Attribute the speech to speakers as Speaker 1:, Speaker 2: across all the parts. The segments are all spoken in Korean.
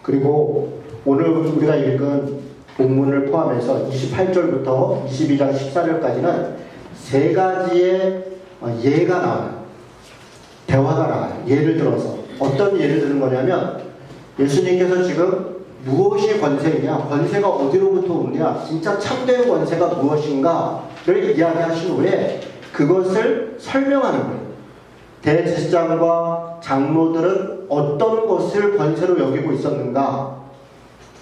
Speaker 1: 그리고 오늘 우리가 읽은 본문을 포함해서 28절부터 22장 14절까지는 세 가지의 예가 나와요. 대화가 나와요. 예를 들어서 어떤 예를 드는 거냐면 예수님께서 지금 무엇이 권세이냐, 권세가 어디로부터 오느냐, 진짜 참된 권세가 무엇인가를 이야기하신 후에 그것을 설명하는 거예요. 대제사장과 장로들은 어떤 것을 권세로 여기고 있었는가,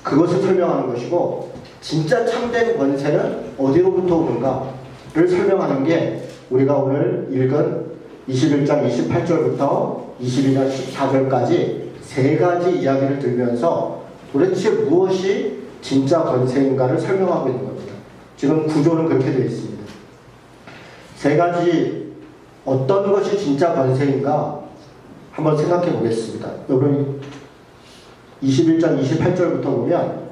Speaker 1: 그것을 설명하는 것이고 진짜 참된 권세는 어디로부터 오는가를 설명하는 게 우리가 오늘 읽은 21장 28절부터 22장 14절까지 세 가지 이야기를 들면서 도대체 무엇이 진짜 권세인가를 설명하고 있는 겁니다. 지금 구조는 그렇게 되어 있습니다. 세 가지 어떤 것이 진짜 권세인가 한번 생각해 보겠습니다. 여러분 21장 28절부터 보면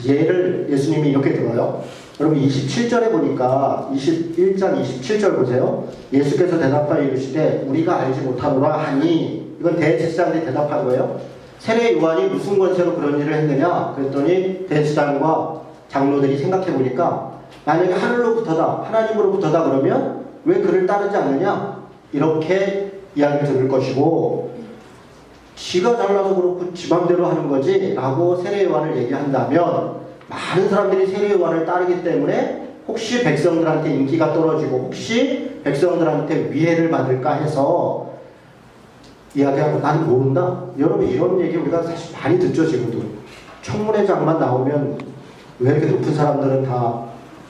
Speaker 1: 예를 예수님이 이렇게 들어요. 여러분 27절에 보니까 21장 27절 보세요. 예수께서 대답하여 이르시되 우리가 알지 못하노라 하니, 이건 대제사장들이 대답한 거예요. 세례 요한이 무슨 권세로 그런 일을 했느냐 그랬더니 대제사장과 장로들이 생각해 보니까 만약에 하늘로부터다, 하나님으로부터다 그러면 왜 그를 따르지 않느냐 이렇게 이야기를 들을 것이고, 지가 잘나서 그렇고 지 맘대로 하는 거지 라고 세례 요한을 얘기한다면 많은 사람들이 세례 요한을 따르기 때문에 혹시 백성들한테 인기가 떨어지고 혹시 백성들한테 위해를 받을까 해서 이야기하고 난 모른다. 여러분 이런 얘기 우리가 사실 많이 듣죠. 지금도 청문회장만 나오면 왜 이렇게 높은 사람들은 다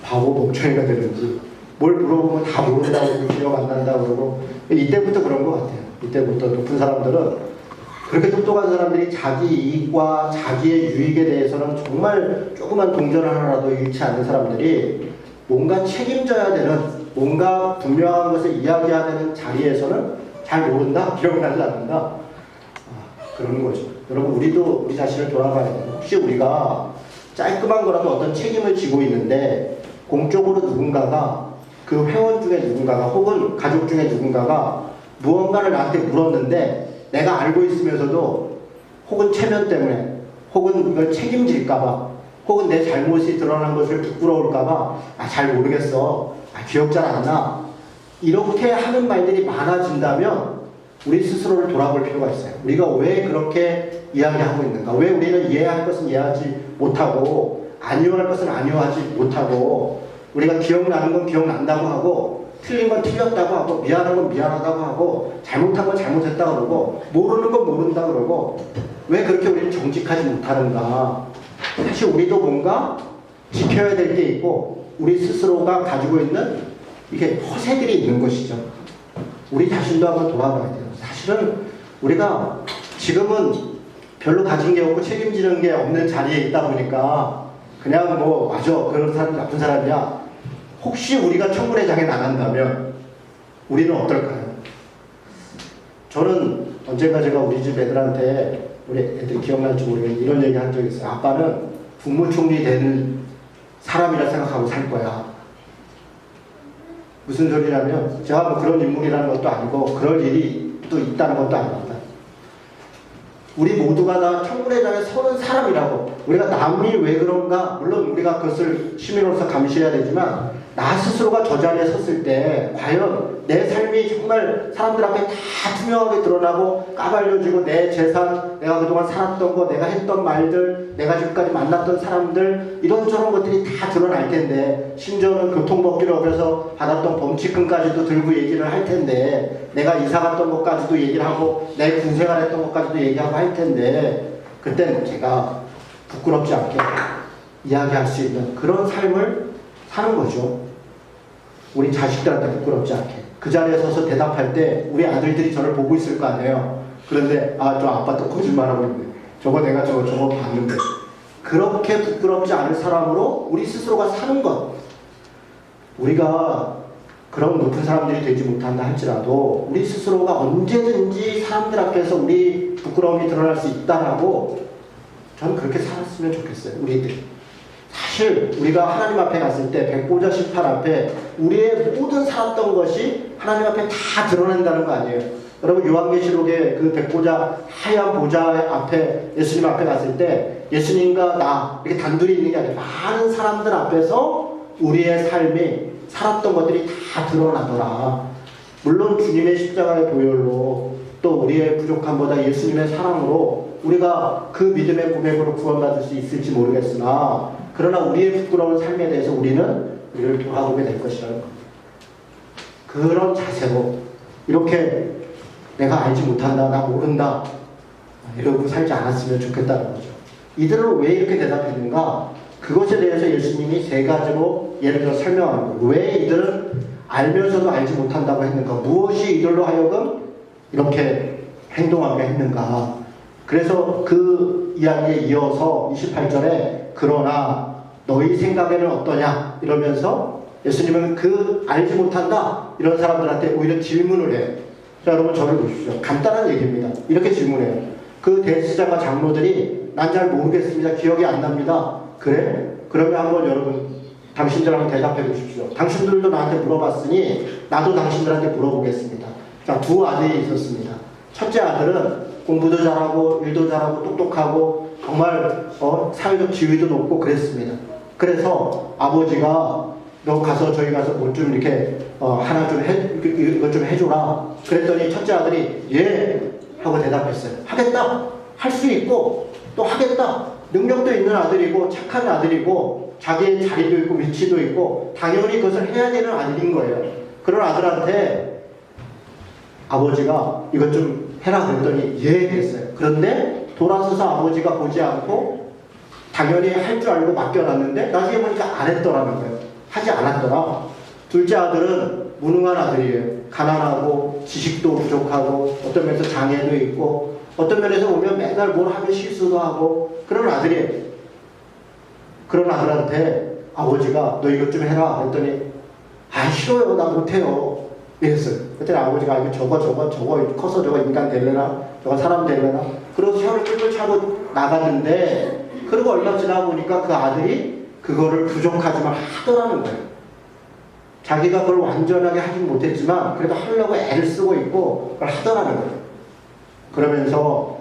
Speaker 1: 바보 멍청이가 되는지, 뭘 물어보면 다 모른다고 기억 안 난다고 그러고, 이때부터 그런 것 같아요. 이때부터 높은 사람들은, 그렇게 똑똑한 사람들이 자기 이익과 자기의 유익에 대해서는 정말 조그만 동전 하나라도 잃지 않는 사람들이 뭔가 책임져야 되는, 뭔가 분명한 것을 이야기해야 되는 자리에서는 잘 모른다, 기억을 하지 않는다, 그런 거죠. 여러분 우리도 우리 자신을 돌아봐야 돼요. 혹시 우리가 깔끔한 거라도 어떤 책임을 지고 있는데 공적으로 누군가가, 그 회원 중에 누군가가 혹은 가족 중에 누군가가 무언가를 나한테 물었는데 내가 알고 있으면서도 혹은 체면 때문에 혹은 이걸 책임질까봐 혹은 내 잘못이 드러난 것을 부끄러울까봐 잘 모르겠어, 기억 잘 안 나, 이렇게 하는 말들이 많아진다면 우리 스스로를 돌아볼 필요가 있어요. 우리가 왜 그렇게 이야기하고 있는가, 왜 우리는 이해할 것은 이해하지 못하고 아니오할 것은 아니오하지 못하고, 우리가 기억나는 건 기억난다고 하고 틀린 건 틀렸다고 하고 미안한 건 미안하다고 하고 잘못한 건 잘못했다고 그러고 모르는 건 모른다 그러고, 왜 그렇게 우리는 정직하지 못하는가. 사실 우리도 뭔가 지켜야 될 게 있고 우리 스스로가 가지고 있는 이게 허세들이 있는 것이죠. 우리 자신도 한번 돌아봐야 돼요. 사실은 우리가 지금은 별로 가진 게 없고 책임지는 게 없는 자리에 있다 보니까 그냥 뭐 맞아 그런 사람 나쁜 사람이야. 혹시 우리가 청문회장에 나간다면 우리는 어떨까요? 저는 언젠가 제가 우리 집 애들한테, 우리 애들이 기억날지 모르겠는데 이런 얘기 한 적이 있어요. 아빠는 국무총리 되는 사람이라 생각하고 살 거야. 무슨 소리냐면 제가 뭐 그런 인물이라는 것도 아니고 그럴 일이 또 있다는 것도 아닙니다. 우리 모두가 다 청문회장에 서는 사람이라고. 우리가 남이 왜 그런가, 물론 우리가 그것을 시민으로서 감시해야 되지만 나 스스로가 저 자리에 섰을 때 과연 내 삶이 정말 사람들 앞에 다 투명하게 드러나고 까발려지고 내 재산, 내가 그동안 살았던 거, 내가 했던 말들, 내가 지금까지 만났던 사람들, 이런저런 것들이 다 드러날 텐데, 심지어는 교통법규를 어겨서 받았던 범칙금까지도 들고 얘기를 할 텐데, 내가 이사 갔던 것까지도 얘기를 하고 내 군생활 했던 것까지도 얘기하고 할 텐데, 그때는 제가 부끄럽지 않게 이야기할 수 있는 그런 삶을 사는 거죠. 우리 자식들한테 부끄럽지 않게 그 자리에 서서 대답할 때 우리 아들들이 저를 보고 있을 거 아니에요. 그런데 저 아빠 또 거짓말하고 있네, 저거 내가 저거 봤는데, 그렇게 부끄럽지 않을 사람으로 우리 스스로가 사는 것. 우리가 그런 높은 사람들이 되지 못한다 할지라도 우리 스스로가 언제든지 사람들 앞에서 우리 부끄러움이 드러날 수 있다라고, 저는 그렇게 살았으면 좋겠어요. 우리들이 사실 우리가 하나님 앞에 갔을 때 백보자 심판 앞에 우리의 모든 살았던 것이 하나님 앞에 다 드러낸다는 거 아니에요. 여러분 요한계시록의 그 백보자 하얀 보좌 앞에 예수님 앞에 갔을 때 예수님과 나 이렇게 단둘이 있는 게 아니라 많은 사람들 앞에서 우리의 삶이 살았던 것들이 다 드러나더라. 물론 주님의 십자가의 보혈로 또 우리의 부족함보다 예수님의 사랑으로 우리가 그 믿음의 고백으로 구원받을 수 있을지 모르겠으나 그러나 우리의 부끄러운 삶에 대해서 우리를 돌아보게 될 것이라는 겁니다. 그런 자세로 이렇게 내가 알지 못한다, 나 모른다 이러고 살지 않았으면 좋겠다는 거죠. 이들은 왜 이렇게 대답했는가? 그것에 대해서 예수님이 세 가지로 예를 들어 설명하는 거예요. 왜 이들은 알면서도 알지 못한다고 했는가? 무엇이 이들로 하여금 이렇게 행동하게 했는가? 그래서 그 이야기에 이어서 28절에 그러나 너희 생각에는 어떠냐? 이러면서 예수님은 그 알지 못한다 이런 사람들한테 오히려 질문을 해요. 자, 여러분 저를 보십시오. 간단한 얘기입니다. 이렇게 질문해요. 그 대제사장과 장로들이 난 잘 모르겠습니다. 기억이 안 납니다. 그래? 그러면 한번 여러분 당신들 한번 대답해 보십시오. 당신들도 나한테 물어봤으니 나도 당신들한테 물어보겠습니다. 자, 두 아들이 있었습니다. 첫째 아들은 공부도 잘하고 일도 잘하고 똑똑하고 정말 사회적 지위도 높고 그랬습니다. 그래서 아버지가 너 가서 저희 가서 뭐 좀 이렇게 하나 좀 이것 좀 해줘라. 그랬더니 첫째 아들이 예 하고 대답했어요. 하겠다. 할 수 있고 또 하겠다. 능력도 있는 아들이고 착한 아들이고 자기의 자리도 있고 위치도 있고 당연히 그것을 해야 되는 아들인 거예요. 그런 아들한테 아버지가 이것 좀 해라 그랬더니 예 했어요. 그런데 돌아서서 아버지가 보지 않고 당연히 할 줄 알고 맡겨놨는데 나중에 보니까 안 했더라는 거예요. 하지 않았더라. 둘째 아들은 무능한 아들이에요. 가난하고 지식도 부족하고 어떤 면에서 장애도 있고 어떤 면에서 보면 맨날 뭘 하면 실수도 하고 그런 아들이에요. 그런 아들한테 아버지가 너 이것 좀 해라 했더니 아 싫어요 나 못해요 이랬어요. 그랬더니 아버지가 이거 저거 커서 저거 인간 될래나 저거 사람 될래나 그러고 혀를 끌끌 차고 나갔는데 그리고 얼마 지나고 보니까 그 아들이 그거를 부족하지만 하더라는 거예요. 자기가 그걸 완전하게 하진 못했지만 그래도 하려고 애를 쓰고 있고 그걸 하더라는 거예요. 그러면서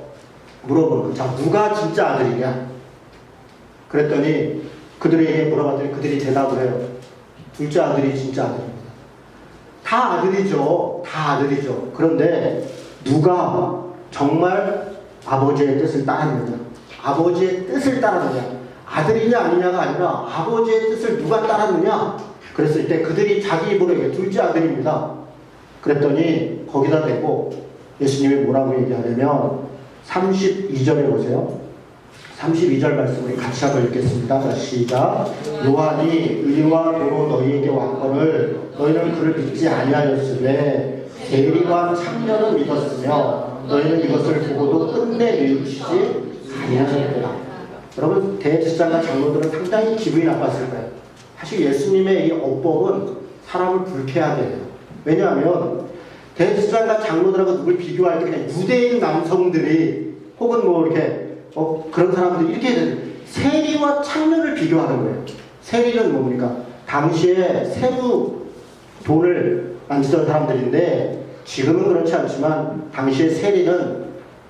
Speaker 1: 물어보는 거예요. 자, 누가 진짜 아들이냐? 그랬더니 그들에게 물어봤더니 그들이 대답을 해요. 둘째 아들이 진짜 아들입니다. 다 아들이죠. 다 아들이죠. 그런데 누가 정말 아버지의 뜻을 따르느냐? 아버지의 뜻을 따르느냐? 아들이냐 아니냐가 아니라 아버지의 뜻을 누가 따르느냐? 그랬을 때 그들이 자기 입으로 얘기해. 둘째 아들입니다. 그랬더니 거기다 대고 예수님이 뭐라고 얘기하냐면 32절에 보세요. 32절 말씀을 같이 한번 읽겠습니다. 자, 시작. 요한이 의와 도로 너희에게 왔거늘 너희는 그를 믿지 아니하였으되 세리와 창녀는 믿었으며 너희는 이것을 보고도 끝내 뉘우치지 아니하셨더라. 여러분 대제사장과 장로들은 상당히 기분이 나빴을 거예요. 사실 예수님의 이 어법은 사람을 불쾌하게 해요. 왜냐하면 대제사장과 장로들하고 누굴 비교할 때 그냥 유대인 남성들이 혹은 뭐 이렇게 그런 사람들이 이렇게 세리와 창녀를 비교하는 거예요. 세리는 뭡니까? 당시에 세무 돈을 만지던 사람들인데 지금은 그렇지 않지만 당시에 세리는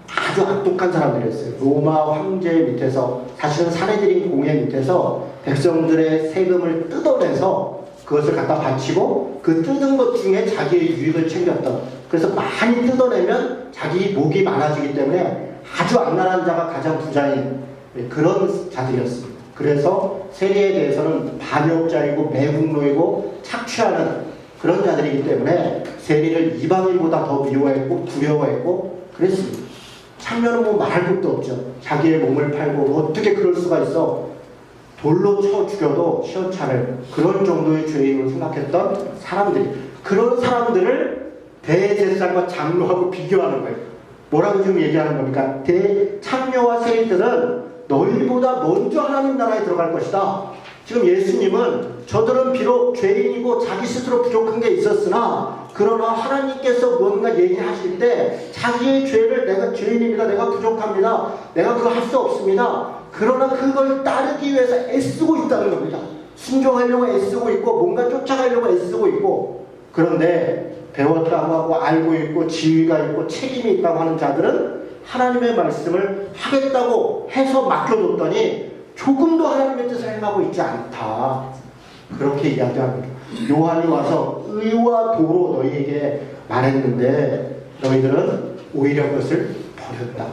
Speaker 1: 아주 악독한 사람들이었어요. 로마 황제 밑에서 사실은 사내들인 공예 밑에서 백성들의 세금을 뜯어내서 그것을 갖다 바치고 그 뜯은 것 중에 자기의 유익을 챙겼던, 그래서 많이 뜯어내면 자기 목이 많아지기 때문에 아주 악랄한 자가 가장 부자인 그런 자들이었습니다. 그래서 세리에 대해서는 반역자이고 매국노이고 착취하는 그런 자들이기 때문에 세리를 이방인보다 더 미워했고 두려워했고 그랬습니다. 창녀는 뭐 말할 것도 없죠. 자기의 몸을 팔고 어떻게 그럴 수가 있어. 돌로 쳐 죽여도 시원찮을 그런 정도의 죄인으로 생각했던 사람들이, 그런 사람들을 대제사장과 장로하고 비교하는 거예요. 뭐라고 지금 얘기하는 겁니까? 창녀와 세리들은 너희보다 먼저 하나님 나라에 들어갈 것이다. 지금 예수님은 저들은 비록 죄인이고 자기 스스로 부족한 게 있었으나 그러나 하나님께서 뭔가 얘기하실 때 자기의 죄를 내가 죄인입니다. 내가 부족합니다. 내가 그거 할 수 없습니다. 그러나 그걸 따르기 위해서 애쓰고 있다는 겁니다. 순종하려고 애쓰고 있고 뭔가 쫓아가려고 애쓰고 있고 그런데 배웠다고 하고 알고 있고 지위가 있고 책임이 있다고 하는 자들은 하나님의 말씀을 하겠다고 해서 맡겨뒀더니 조금도 하나님의 뜻을 행하고 있지 않다. 그렇게 이야기합니다. 요한이 와서 의와 도로 너희에게 말했는데 너희들은 오히려 그것을 버렸다.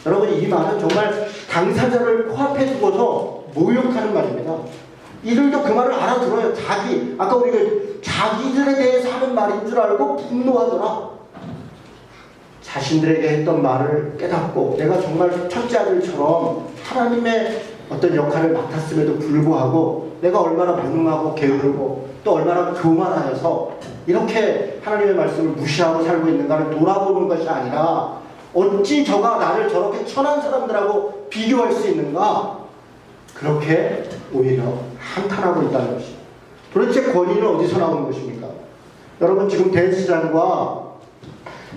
Speaker 1: 여러분, 이 말은 정말 당사자를 코앞에 두고서 모욕하는 말입니다. 이들도 그 말을 알아들어요. 아까 우리가 자기들에 대해서 하는 말인 줄 알고 분노하더라. 자신들에게 했던 말을 깨닫고 내가 정말 첫째 아들처럼 하나님의 어떤 역할을 맡았음에도 불구하고 내가 얼마나 무능하고 게으르고 또 얼마나 교만하여서 이렇게 하나님의 말씀을 무시하고 살고 있는가를 돌아보는 것이 아니라 어찌 저가 나를 저렇게 천한 사람들하고 비교할 수 있는가, 그렇게 오히려 한탄하고 있다는 것입니다. 도대체 권위는 어디서 나오는 것입니까? 여러분, 지금 대제사장과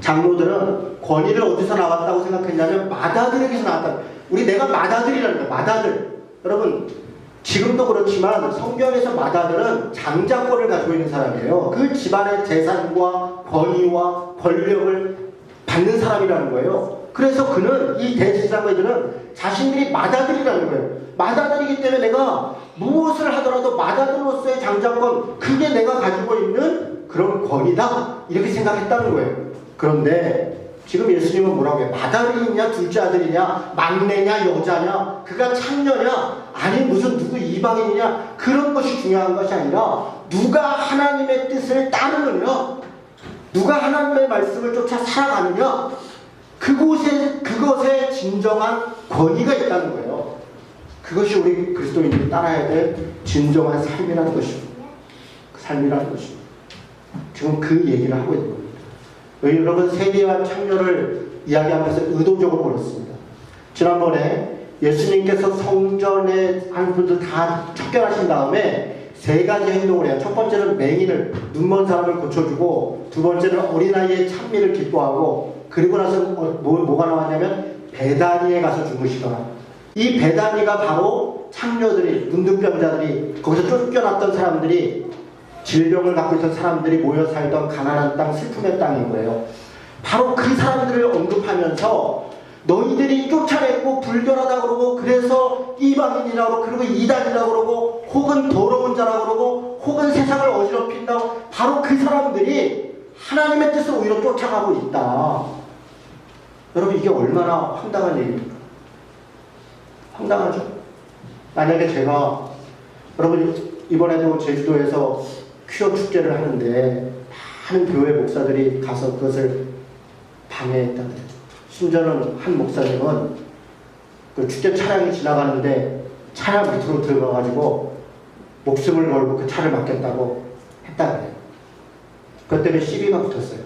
Speaker 1: 장로들은 권위를 어디서 나왔다고 생각했냐면 맏아들에게서 나왔다. 내가 맏아들이라는 거예요. 맏아들. 여러분, 지금도 그렇지만 성경에서 맏아들은 장자권을 가지고 있는 사람이에요. 그 집안의 재산과 권위와 권력을 받는 사람이라는 거예요. 그래서 그는, 이 대제사장과 이들은 자신들이 맏아들이라는 거예요. 맏아들이기 때문에 내가 무엇을 하더라도 맏아들로서의 장자권, 그게 내가 가지고 있는 그런 권위다, 이렇게 생각했다는 거예요. 그런데 지금 예수님은 뭐라고 해요? 맏아들이냐 둘째 아들이냐 막내냐 여자냐 그가 창녀냐 아니 무슨 누구 이방인이냐, 그런 것이 중요한 것이 아니라 누가 하나님의 뜻을 따르느냐, 누가 하나님의 말씀을 쫓아 살아가느냐, 그것에 진정한 권위가 있다는 거예요. 그것이 우리 그리스도인들이 따라야 될 진정한 삶이라는 것입니다. 그 삶이라는 것입니다. 지금 그 얘기를 하고 있는 겁니다. 여러분, 세리와 창녀를 이야기하면서 의도적으로 그렇습니다. 지난번에 예수님께서 성전에 한 분들 다 척결하신 다음에 세 가지 행동을 해요. 첫 번째는 맹인을, 눈먼 사람을 고쳐주고, 두 번째는 어린아이의 찬미를 기뻐하고, 그리고 나서 뭐가 나왔냐면 베다니에 가서 주무시더라. 이 베다니가 바로 창녀들이, 문둥병자들이, 거기서 쫓겨났던 사람들이, 질병을 갖고 있던 사람들이 모여 살던 가난한 땅, 슬픔의 땅인 거예요. 바로 그 사람들을 언급하면서 너희들이 쫓아냈고 불결하다 그러고, 그래서 이방인이라고 그러고 이단이라고 그러고 혹은 더러운 자라고 그러고 혹은 세상을 어지럽힌다고, 바로 그 사람들이 하나님의 뜻을 오히려 쫓아가고 있다. 여러분, 이게 얼마나 황당한 얘기입니까? 황당하죠? 만약에 제가, 여러분, 이번에도 제주도에서 퀴어 축제를 하는데 많은 교회 목사들이 가서 그것을 방해했다는, 심지어는 한 목사님은 그 축제 차량이 지나가는데 차량 밑으로 들어가가지고 목숨을 걸고 그 차를 막겠다고 했다 그래요. 그것 때문에 시비가 붙었어요.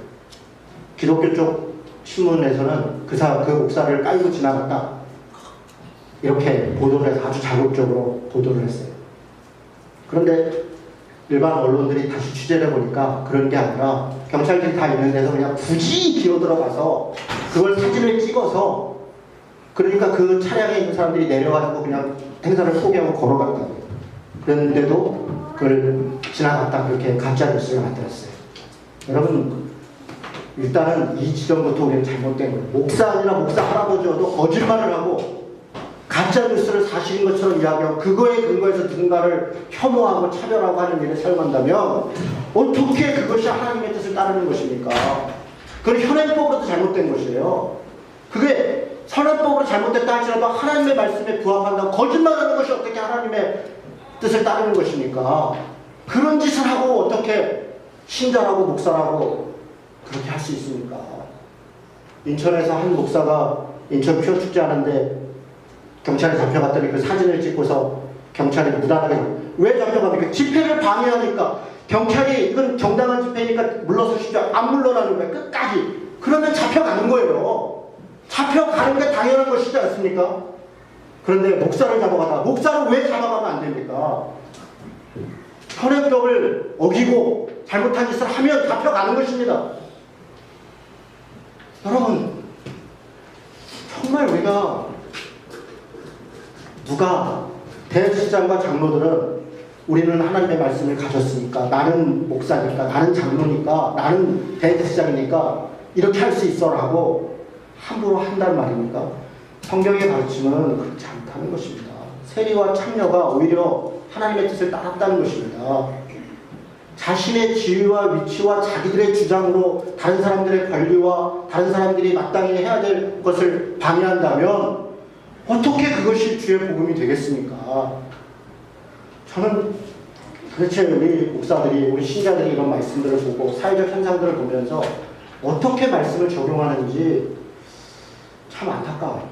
Speaker 1: 기독교 쪽 신문에서는 그 목사를 깔고 지나갔다, 이렇게 보도를 해서 아주 자극적으로 보도를 했어요. 그런데 일반 언론들이 다시 취재를 해보니까 그런 게 아니라 경찰들이 다 있는 데서 그냥 굳이 기어들어가서 그걸 사진을 찍어서, 그러니까 그 차량에 있는 사람들이 내려가지고 그냥 행사를 포기하고 걸어갔다고요. 그런데도 그걸 지나갔다, 그렇게 가짜 뉴스를 만들었어요. 여러분, 일단은 이 지점부터 우리는 잘못된 거예요. 목사 아니라 목사 할아버지여도 거짓말을 하고 가짜 뉴스를 사실인 것처럼 이야기하고 그거에 근거해서 누군가를 혐오하고 차별하고 하는 일에 사용한다면 어떻게 그것이 하나님의 뜻을 따르는 것입니까? 그건 현행법으로도 잘못된 것이에요. 그게 선행법으로 잘못됐다 할지라도 하나님의 말씀에 부합한다고 거짓말하는 것이 어떻게 하나님의 뜻을 따르는 것입니까? 그런 짓을 하고 어떻게 신자라고 목사라고 그렇게 할 수 있습니까? 인천에서 한 목사가 인천 퀴어 축제 하는데 경찰에 잡혀갔더니 그 사진을 찍고서 경찰이 무단하게, 왜 잡혀갑니까? 집회를 방해하니까. 경찰이 이건 정당한 집회니까 물러서시죠. 안 물러나는 거예요. 끝까지. 그러면 잡혀가는 거예요. 잡혀가는 게 당연한 것이지 않습니까? 그런데 목사를 잡아가다가, 목사를 왜 잡아가면 안 됩니까? 현행법을 어기고 잘못한 짓을 하면 잡혀가는 것입니다. 여러분, 정말 우리가, 누가, 대제사장과 장로들은 우리는 하나님의 말씀을 가졌으니까, 나는 목사니까, 나는 장로니까, 나는 대제사장이니까 이렇게 할 수 있어라고 함부로 한다는 말입니까? 성경의 가르침은 그렇지 않다는 것입니다. 세리와 참여가 오히려 하나님의 뜻을 따랐다는 것입니다. 자신의 지위와 위치와 자기들의 주장으로 다른 사람들의 권리와 다른 사람들이 마땅히 해야 될 것을 방해한다면 어떻게 그것이 주의 복음이 되겠습니까? 저는 도대체 우리 목사들이, 우리 신자들이 이런 말씀들을 보고 사회적 현상들을 보면서 어떻게 말씀을 적용하는지 참 안타까워요.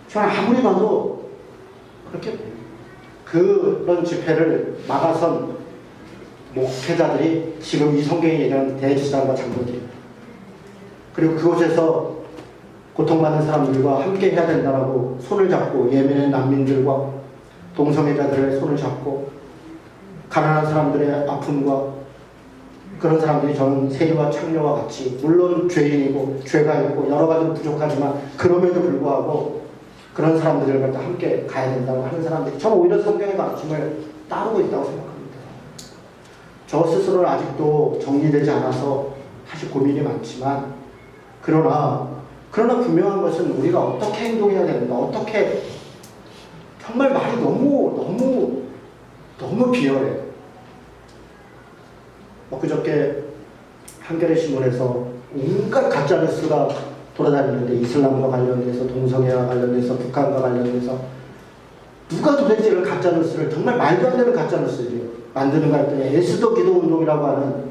Speaker 1: 저는 아무리 봐도 그렇게 그런 집회를 막아선 목회자들이 지금 이 성경에 얘기하는 대제사장과 장로들, 그리고 그곳에서 고통받는 사람들과 함께 해야 된다라고 손을 잡고 예멘의 난민들과 동성애자들의 손을 잡고 가난한 사람들의 아픔과 그런 사람들이 저는 세리와 창녀와 같이 물론 죄인이고 죄가 있고 여러 가지로 부족하지만 그럼에도 불구하고 그런 사람들과 함께 가야 된다고 하는 사람들이 저는 오히려 성경의 가르침을 따르고 있다고 생각합니다. 저 스스로는 아직도 정리되지 않아서 사실 고민이 많지만 그러나 분명한 것은 우리가 어떻게 행동해야 되는가, 어떻게 정말 말이 너무 비열해요. 그저께 한겨레 신문에서 온갖 가짜뉴스가 돌아다니는데 이슬람과 관련돼서 동성애와 관련돼서 북한과 관련돼서 누가 도대체 이런 가짜뉴스를 정말 말도 안 되는 가짜뉴스를 만드는가 했더니 에스더 기도운동이라고 하는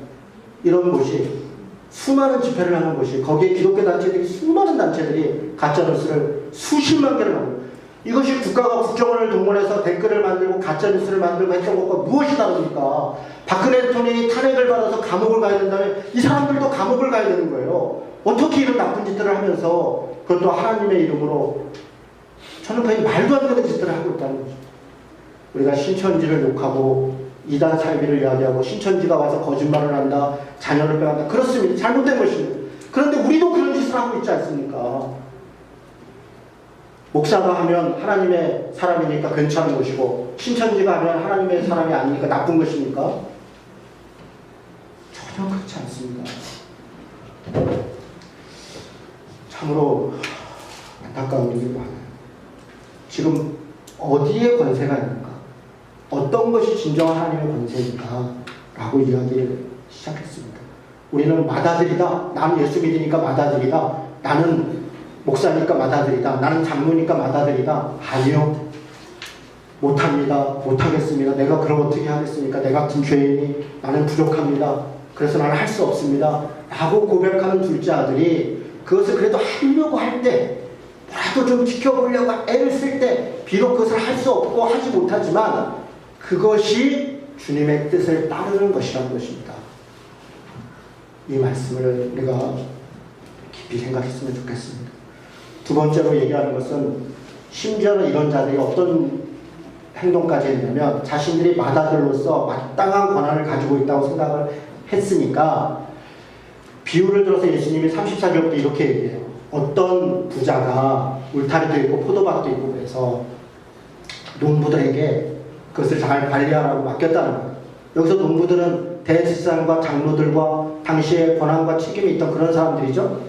Speaker 1: 이런 곳이 수많은 집회를 하는 곳이 거기에 기독교 단체들이 수많은 단체들이 가짜뉴스를 수십만 개를 만들고 이것이 국가가 국정원을 동원해서 댓글을 만들고 가짜뉴스를 만들고 했던 것과 무엇이 다릅니까? 박근혜 대통령이 탄핵을 받아서 감옥을 가야 된다면 이 사람들도 감옥을 가야 되는 거예요. 어떻게 이런 나쁜 짓들을 하면서 그것도 하나님의 이름으로 저는 거의 말도 안 되는 짓들을 하고 있다는 거죠. 우리가 신천지를 욕하고 이단 살비를 이야기하고 신천지가 와서 거짓말을 한다, 자녀를 빼앗는다. 그렇습니다. 잘못된 것입니다. 그런데 우리도 그런 짓을 하고 있지 않습니까? 목사가 하면 하나님의 사람이니까 괜찮은 것이고 신천지가 하면 하나님의 사람이 아니니까 나쁜 것입니까? 전혀 그렇지 않습니다. 참으로 안타까운 일이 많아요. 지금 어디에 권세가 있는가? 어떤 것이 진정한 하나님의 권세인가? 라고 이야기를 시작했습니다. 우리는 맏아들이다. 나는 예수 믿으니까 맏아들이다. 나는 목사니까 맏아들이다. 나는 장로니까 맏아들이다. 아니요. 못합니다. 못하겠습니다. 내가 그럼 어떻게 하겠습니까? 내가 같은 죄인이 나는 부족합니다. 그래서 나는 할 수 없습니다. 라고 고백하는 둘째 아들이 그것을 그래도 하려고 할 때 뭐라도 좀 지켜보려고 애를 쓸 때 비록 그것을 할 수 없고 하지 못하지만 그것이 주님의 뜻을 따르는 것이라는 것입니다. 이 말씀을 우리가 깊이 생각했으면 좋겠습니다. 두 번째로 얘기하는 것은 심지어는 이런 자들이 어떤 행동까지 했냐면 자신들이 맏아들로서 마땅한 권한을 가지고 있다고 생각을 했으니까 비유를 들어서 예수님이 34절부터 이렇게 얘기해요. 어떤 부자가 울타리도 있고 포도밭도 있고 그래서 농부들에게 그것을 잘 관리하라고 맡겼다는 거예요. 여기서 농부들은 대제사장과 장로들과 당시에 권한과 책임이 있던 그런 사람들이죠.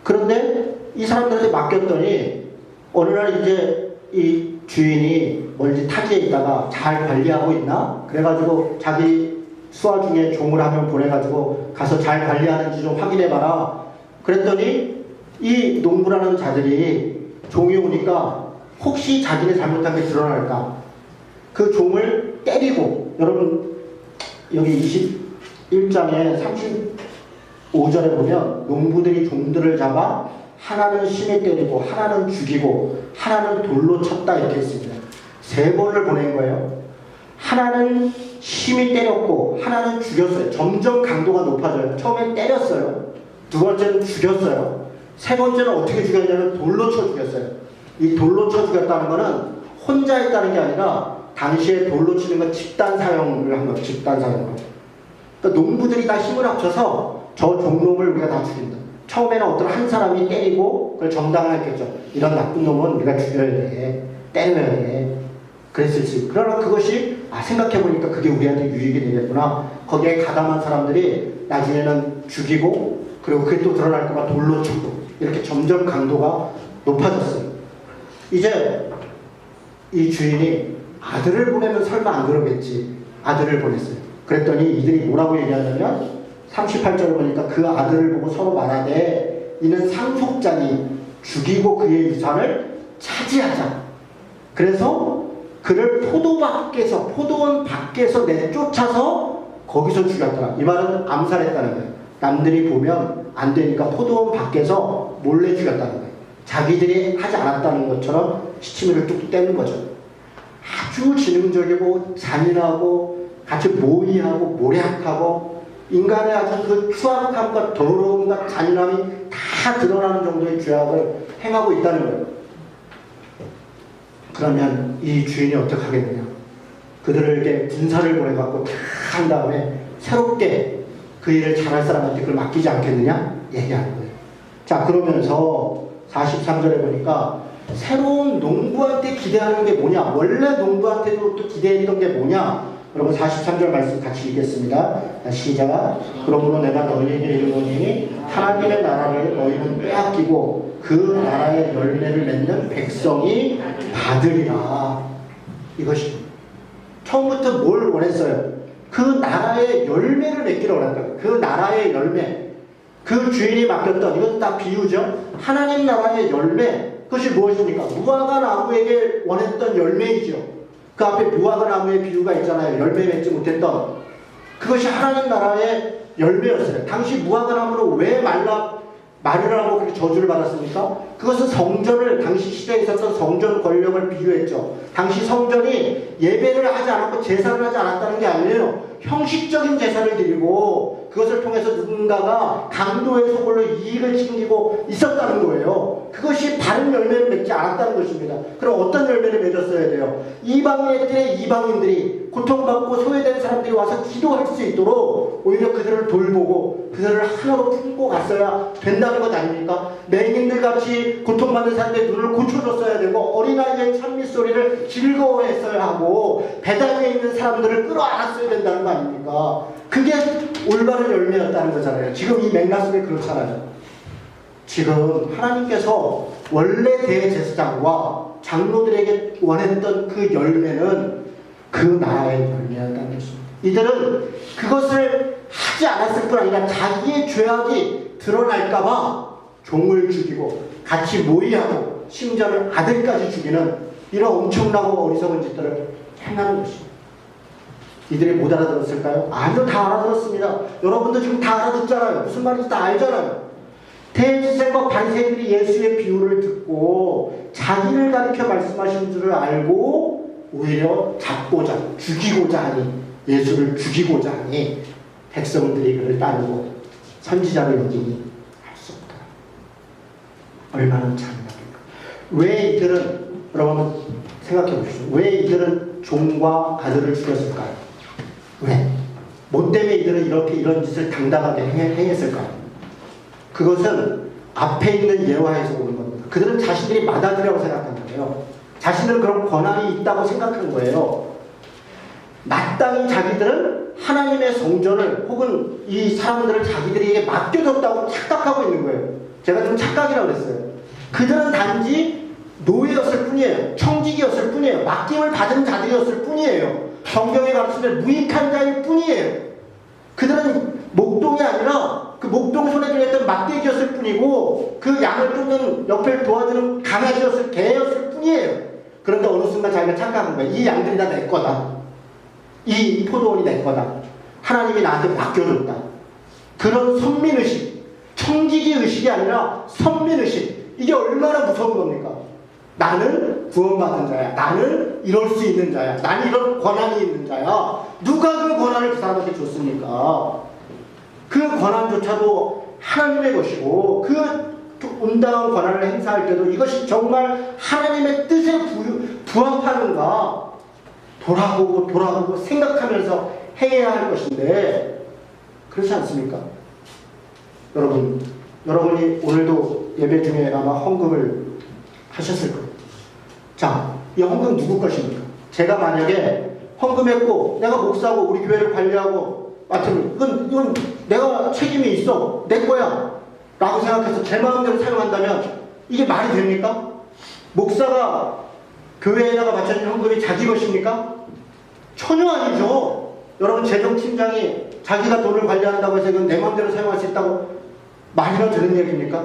Speaker 1: 그런데 이 사람들한테 맡겼더니 어느 날 이제 이 주인이 멀리 타지에 있다가 잘 관리하고 있나? 그래가지고 자기 수하 중에 종을 한 명 보내가지고 가서 잘 관리하는지 좀 확인해봐라. 그랬더니 이 농부라는 자들이 종이 오니까 혹시 자기네 잘못한 게 드러날까? 그 종을 때리고, 여러분 여기 21장에 35절에 보면 농부들이 종들을 잡아 하나는 심히 때리고 하나는 죽이고 하나는 돌로 쳤다 이렇게 했습니다. 세 번을 보낸 거예요. 하나는 심히 때렸고 하나는 죽였어요. 점점 강도가 높아져요. 처음엔 때렸어요. 두 번째는 죽였어요. 세 번째는 어떻게 죽였냐면 돌로 쳐 죽였어요. 이 돌로 쳐 죽였다는 거는 혼자 했다는 게 아니라 당시에 돌로 치는 건 집단 사용을 한 거예요. 집단 사용을. 그러니까 농부들이 다 힘을 합쳐서 저 종놈을 우리가 다 죽인다. 처음에는 어떤 한 사람이 때리고 그걸 정당화했겠죠. 이런 나쁜 놈은 우리가 죽여야 돼. 때려야 돼. 그랬을지. 그러나 그것이 생각해보니까 그게 우리한테 유익이 되겠구나. 거기에 가담한 사람들이 나중에는 죽이고, 그리고 그게 또 드러날까봐 돌로 치고, 이렇게 점점 강도가 높아졌어요. 이제 이 주인이 아들을 보내면 설마 안 그러겠지. 아들을 보냈어요. 그랬더니 이들이 뭐라고 얘기하냐면 38절을 보니까 그 아들을 보고 서로 말하되 이는 상속자니 죽이고 그의 유산을 차지하자. 그래서 그를 포도원 밖에서 내쫓아서 거기서 죽였더라. 이 말은 암살했다는 거예요. 남들이 보면 안 되니까 포도원 밖에서 몰래 죽였다는 거예요. 자기들이 하지 않았다는 것처럼 시치미를 뚝뚝 떼는 거죠. 아주 지능적이고 잔인하고 같이 모의하고 모략하고 인간의 아주 그 추악함과 더러움과 잔인함이 다 드러나는 정도의 죄악을 행하고 있다는 거예요. 그러면 이 주인이 어떻게 하겠느냐? 그들에게 군사를 보내갖고 다 한 다음에 새롭게 그 일을 잘할 사람한테 그걸 맡기지 않겠느냐? 얘기하는 거예요. 자, 그러면서 43절에 보니까 새로운 농부한테 기대하는 게 뭐냐? 원래 농부한테도 또 기대했던 게 뭐냐? 여러분 43절 말씀 같이 읽겠습니다. 시작. 그러므로 내가 너희에게 이르노니 하나님의 나라를 너희는 빼앗기고 그 나라의 열매를 맺는 백성이 받으리라. 이것이 처음부터 뭘 원했어요? 그 나라의 열매를 맺기를 원했다. 그 나라의 열매, 그 주인이 맡겼던, 이것도 다 비유죠. 하나님 나라의 열매, 그것이 무엇입니까? 무화과 나무에게 원했던 열매이죠. 그 앞에 무화과 나무의 비유가 있잖아요. 열매 맺지 못했던. 그것이 하나님 나라의 열매였어요. 당시 무화과 나무는 왜 마르라고 그렇게 저주를 받았습니까? 그것은 성전을, 당시 시대에 있었던 성전 권력을 비유했죠. 당시 성전이 예배를 하지 않았고 제사를 하지 않았다는 게 아니에요. 형식적인 제사를 드리고 그것을 통해서 누군가가 강도의 소굴로 이익을 챙기고 있었다는 거예요. 그것이 바른 열매를 맺지 않았다는 것입니다. 그럼 어떤 열매를 맺었어야 돼요? 이방인들의 이방인들이 고통받고 소외된 사람들이 와서 기도할 수 있도록 오히려 그들을 돌보고 그들을 하나로 품고 갔어야 된다는 것 아닙니까? 맹인들 같이 고통받는 사람들의 눈을 고쳐줬어야 되고 어린아이의 찬미소리를 즐거워했어야 하고 배당에 있는 사람들을 끌어안았어야 된다는 거 아닙니까? 그게 올바른 열매였다는 거잖아요. 지금 이 맥락 속에 그렇잖아요. 지금 하나님께서 원래 대제사장과 장로들에게 원했던 그 열매는 그 나라의 열매였다는 것입니다. 이들은 그것을 하지 않았을 뿐 아니라 자기의 죄악이 드러날까봐 종을 죽이고 같이 모의하고 심지어는 아들까지 죽이는 이런 엄청나고 어리석은 짓들을 행하는 것입니다. 이들이 못 알아들었을까요? 아니요, 다 알아들었습니다. 여러분도 지금 다 알아듣잖아요. 무슨 말인지 다 알잖아요. 대제사장과 바리새인들이 예수의 비유를 듣고 자기를 가리켜 말씀하신 줄을 알고 오히려 잡고자, 죽이고자 하니, 예수를 죽이고자 하니 백성들이 그를 따르고 선지자를 여기니 할 수 없다. 얼마나 잔인합니까? 왜 이들은, 여러분 생각해 보십시오. 왜 이들은 종과 아들을 죽였을까요? 왜? 뭐 때문에 이들은 이런 짓을 당당하게 행했을까요? 그것은 앞에 있는 예화에서 오는 겁니다. 그들은 자신들이 맏아들이라고 생각한 거예요. 자신들은 그런 권한이 있다고 생각한 거예요. 마땅히 자기들은 하나님의 성전을 혹은 이 사람들을 자기들에게 맡겨줬다고 착각하고 있는 거예요. 제가 좀 착각이라고 했어요. 그들은 단지 노예였을 뿐이에요. 청직이었을 뿐이에요. 맡김을 받은 자들이었을 뿐이에요. 성경에 가르치는 무익한 자일 뿐이에요. 그들은 목동이 아니라 그 목동 손에 들렸던 막대기였을 뿐이고 그 양을 쫓는 옆을 도와주는 강아지였을 개였을 뿐이에요. 그런데 어느 순간 자기가 착각한 거예요. 이 양들이 다 내 거다. 이 포도원이 내 거다. 하나님이 나한테 맡겨줬다. 그런 선민의식, 청지기 의식이 아니라 선민의식. 이게 얼마나 무서운 겁니까? 나는 구원받은 자야. 나는 이럴 수 있는 자야. 나는 이런 권한이 있는 자야. 누가 그 권한을 그 사람한테 줬습니까? 그 권한조차도 하나님의 것이고 그 온당한 권한을 행사할 때도 이것이 정말 하나님의 뜻에 부합하는가 돌아보고 생각하면서 행해야 할 것인데 그렇지 않습니까? 여러분이 오늘도 예배 중에 아마 헌금을 하셨을 거예요. 자, 이 헌금 누구 것입니까? 제가 만약에 헌금했고 내가 목사고 우리 교회를 관리하고 맡으면 이건 내가 책임이 있어. 내 거야. 라고 생각해서 제 마음대로 사용한다면 이게 말이 됩니까? 목사가 교회에다가 바쳐준 헌금이 자기 것입니까? 전혀 아니죠. 여러분 재정팀장이 자기가 돈을 관리한다고 해서 이건 내 마음대로 사용할 수 있다고 말이나 되는 얘기입니까?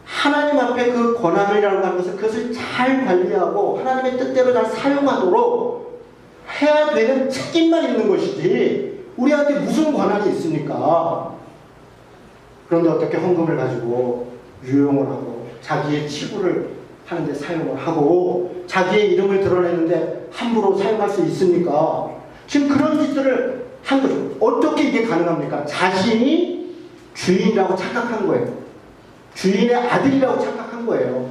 Speaker 1: 하나님 앞에 그 권한이라고 하는 것은 그것을 잘 관리하고 하나님의 뜻대로 잘 사용하도록 해야 되는 책임만 있는 것이지 우리한테 무슨 권한이 있습니까? 그런데 어떻게 헌금을 가지고 유용을 하고 자기의 치부를 하는데 사용을 하고 자기의 이름을 드러내는데 함부로 사용할 수 있습니까? 지금 그런 짓들을 한 거죠. 어떻게 이게 가능합니까? 자신이 주인이라고 착각한 거예요. 주인의 아들이라고 착각한 거예요.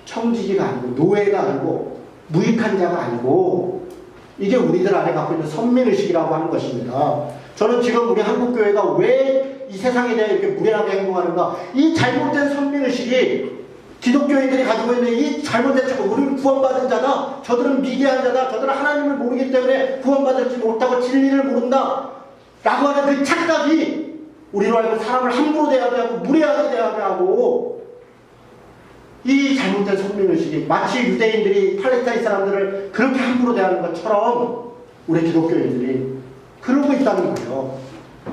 Speaker 1: 청지기가 아니고 노예가 아니고 무익한 자가 아니고 이게 우리들 안에 갖고 있는 선민의식이라고 하는 것입니다. 저는 지금 우리 한국교회가 왜 이 세상에 대해 이렇게 무례하게 행동하는가? 이 잘못된 선민의식이 기독교인들이 가지고 있는 이 잘못된 착각, 우리는 구원받은 자다, 저들은 미개한 자다, 저들은 하나님을 모르기 때문에 구원받지 못하고 진리를 모른다 라고 하는 그 착각이 우리로 알고 사람을 함부로 대하게 하고 무례하게 대하게 하고 이 잘못된 선민의식이 마치 유대인들이 팔레스타인 사람들을 그렇게 함부로 대하는 것처럼 우리 기독교인들이 그러고 있다는 거예요.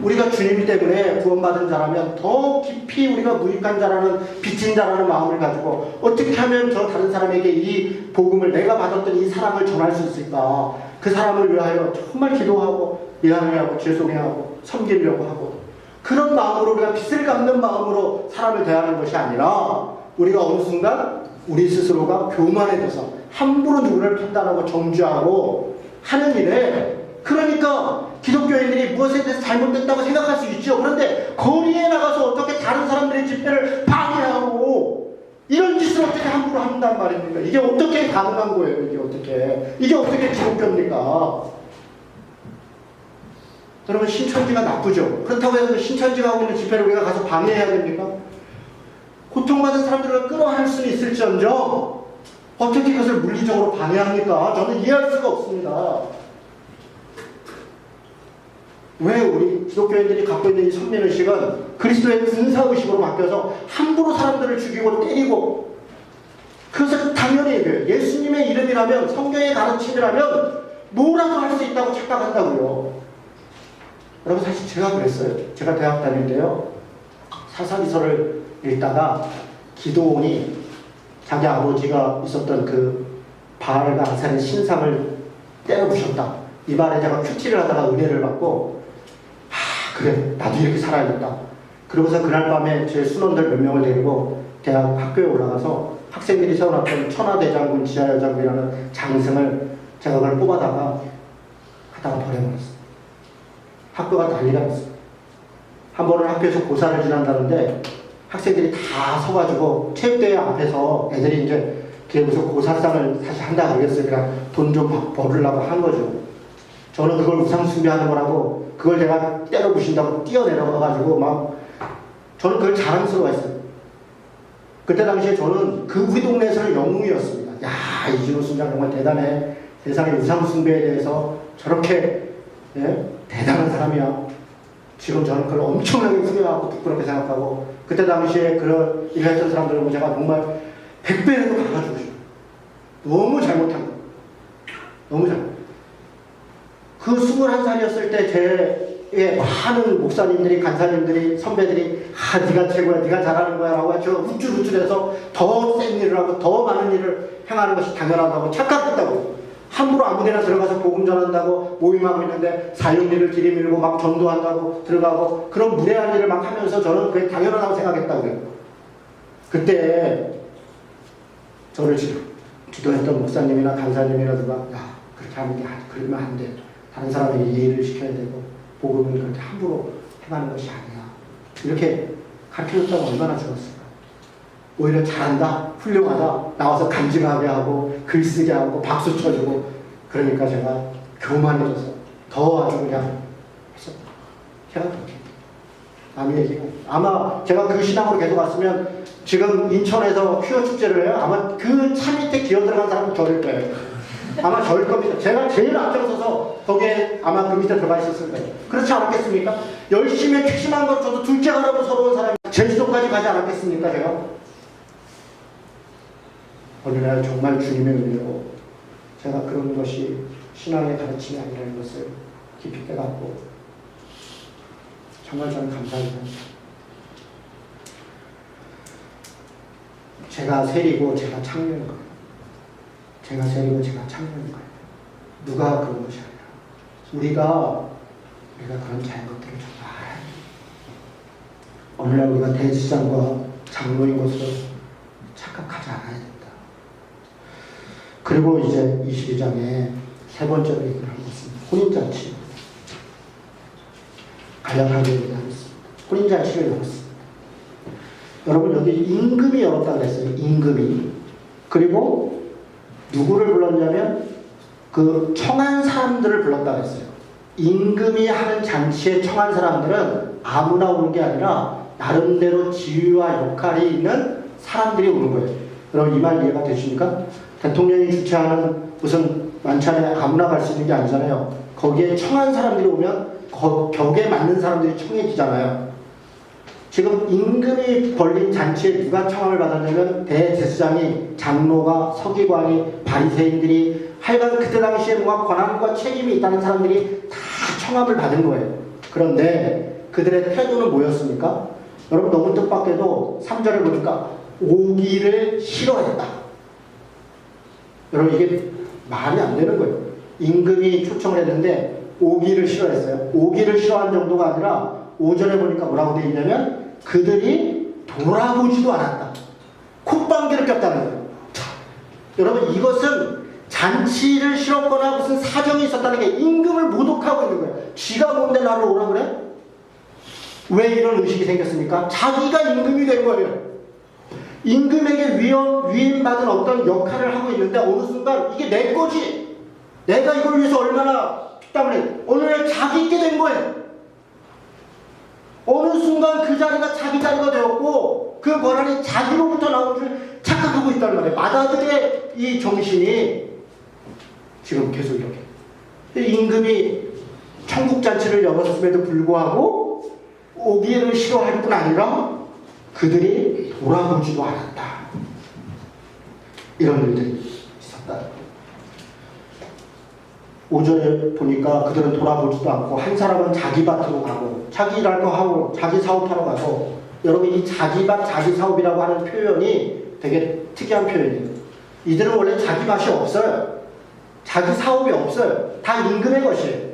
Speaker 1: 우리가 주님 때문에 구원받은 자라면 더 깊이 우리가 무익한 자라는 빚진 자라는 마음을 가지고 어떻게 하면 저 다른 사람에게 이 복음을 내가 받았던 이 사랑을 전할 수 있을까? 그 사람을 위하여 정말 기도하고 미안해하고 죄송해하고 섬기려고 하고 그런 마음으로 우리가 빚을 갚는 마음으로 사람을 대하는 것이 아니라 우리가 어느 순간 우리 스스로가 교만해져서 함부로 누구를 판단하고 정죄하고 하는 일에 그러니까 기독교인들이 무엇에 대해서 잘못됐다고 생각할 수 있죠. 그런데 거리에 나가서 어떻게 다른 사람들의 집회를 방해하고 이런 짓을 어떻게 함부로 한단 말입니까? 이게 어떻게 가능한 거예요? 이게 어떻게 기독교입니까? 여러분 신천지가 나쁘죠. 그렇다고 해서 신천지가 하고 있는 집회를 우리가 가서 방해해야 됩니까? 고통받은 사람들을 끌어안을 수는 있을지언정 어떻게 그것을 물리적으로 방해합니까? 저는 이해할 수가 없습니다. 왜 우리 기독교인들이 갖고 있는 이 선민의식은 그리스도의 군사의식으로 바뀌어서 함부로 사람들을 죽이고 때리고 그것을 당연히 예수님의 이름이라면 성경의 가르침이라면 뭐라도 할 수 있다고 착각한다고요. 여러분 사실 제가 그랬어요. 제가 대학 다닐 때요. 사사기서를 읽다가 기드온이 자기 아버지가 있었던 그 바알과 아셀의 신상을 때려 부셨다. 이 말에 제가 큐티를 하다가 은혜를 받고 그래 나도 이렇게 살아야겠다. 그러고서 그날 밤에 제 순원들 몇 명을 데리고 대학 학교에 올라가서 학생들이 세워놨던 천하대장군 지하여장군이라는 장승을 제가 그걸 뽑아다가 하다가 버려버렸어요. 학교가 난리가 났어요. 한 번은 학교에서 고사를 지난다는데 학생들이 다 서가지고 체육대회 앞에서 애들이 이제 그래서 고사상을 다시 한다 그러겠어요. 그냥 돈 좀 벌으려고 한 거죠. 저는 그걸 우상숭배하는 거라고 그걸 내가 때려 부신다고 뛰어내려가가지고 막 저는 그걸 자랑스러워했어요. 그때 당시에 저는 그 우리 동네에서는 영웅이었습니다. 야 이진호 순장 정말 대단해. 세상에 우상숭배에 대해서 저렇게 대단한 사람이야. 지금 저는 그걸 엄청나게 후회하고 부끄럽게 생각하고 그때 당시에 그런 일을 했던 사람들을 보고 제가 정말 100배라도 갚아주고 싶어요. 너무 잘못한 거. 너무 잘못. 그 21살이었을 때 제 많은 목사님들이 간사님들이 선배들이 네가 최고야 네가 잘하는 거야 라고 저 우쭐우쭐해서 더 센 일을 하고 더 많은 일을 행하는 것이 당연하다고 착각했다고 함부로 아무데나 들어가서 복음 전한다고 모임하고 있는데 사형리를 들이밀고 막 전도한다고 들어가고 그런 무례한 일을 막 하면서 저는 그게 당연하다고 생각했다고요. 그때 저를 지도했던 목사님이나 간사님이나 누가 그렇게 하는 게 그러면 안 돼. 다른 사람에게 예의를 시켜야 되고 복음은 그렇게 함부로 행하는 것이 아니야. 이렇게 가르쳐줬다면 얼마나 좋았을까. 오히려 잘한다, 훌륭하다, 나와서 간증하게 하고 글쓰게 하고 박수 쳐주고 그러니까 제가 교만해져서 더 아주 그냥 했었다. 제가 그렇게 남의 얘기고 아마 제가 그 신앙으로 계속 왔으면 지금 인천에서 퀴어 축제를 해요. 아마 그 차 밑에 기어 들어간 사람은 저일 거예요. 아마 저일 겁니다. 제가 제일 앞장서서 거기에 아마 그 밑에 들어가 있었을 거예요. 그렇지 않았겠습니까? 열심히 캐심한 걸 저도 둘째 가라고 서러운 사람이 제주도까지 가지 않았겠습니까, 제가? 어느 날 정말 주님의 은혜로 제가 그런 것이 신앙의 가르침이 아니라는 것을 깊이 깨닫고 정말 저는 감사합니다. 제가 세리고 제가 창녀인 거예요. 제가 세리고 제가 창녀인 거예요. 누가 그런 것이 아니라 우리가 그런 작은 것들을 좀 알아야 돼요. 어느 날 우리가 대지장과 장로인 것으로 착각하지 않아야 된다. 그리고 이제 22장에 세 번째로 얘기를 하고 있습니다. 혼인잔치. 간략하게 얘기하겠습니다. 혼인잔치를 열었습니다. 여러분 여기 임금이 열었다고 했어요. 임금이. 그리고 누구를 불렀냐면 그 청한 사람들을 불렀다고 했어요. 임금이 하는 잔치에 청한 사람들은 아무나 오는 게 아니라 나름대로 지위와 역할이 있는 사람들이 오는 거예요. 여러분 이 말 이해가 되십니까? 대통령이 주최하는 무슨 만찬에 아무나 갈 수 있는 게 아니잖아요. 거기에 청한 사람들이 오면 격에 맞는 사람들이 청해지잖아요. 지금 임금이 벌린 잔치에 누가 청함을 받았냐면 대제사장이, 장로가, 서기관이, 바리새인들이 하여간 그때 당시에 뭔가 권한과 책임이 있다는 사람들이 다 청함을 받은 거예요. 그런데 그들의 태도는 뭐였습니까? 여러분 너무 뜻밖에도 3절을 보니까 오기를 싫어했다. 여러분 이게 말이 안 되는 거예요. 임금이 초청을 했는데 오기를 싫어했어요. 오기를 싫어한 정도가 아니라 5절에 보니까 뭐라고 되어 있냐면 그들이 돌아보지도 않았다. 콧방귀를 꼈다는 거예요. 자, 여러분 이것은 잔치를 싫었거나 무슨 사정이 있었다는 게 임금을 모독하고 있는 거예요. 쥐가 뭔데 나를 오라 그래? 왜 이런 의식이 생겼습니까? 자기가 임금이 된 거예요. 임금에게 위임받은 어떤 역할을 하고 있는데 어느 순간 이게 내 거지. 내가 이걸 위해서 얼마나 피땀을 어느 날 자기 있게 된 거예요. 어느 순간 그 자리가 자기 자리가 되었고 그 권한이 자기로부터 나온 줄 착각하고 있다는 말이에요. 마다들의 이 정신이 지금 계속 이렇게. 임금이 청국잔치를 열었음에도 불구하고 오기를 싫어할 뿐 아니라 그들이 돌아보지도 않았다. 이런 일들이 있었다. 5절에 보니까 그들은 돌아보지도 않고 한 사람은 자기 밭으로 가고 자기 일할 거 하고 자기 사업하러 가고 여러분 이 자기 밭 자기 사업이라고 하는 표현이 되게 특이한 표현이에요. 이들은 원래 자기 밭이 없어요. 자기 사업이 없어요. 다 임금의 것이에요.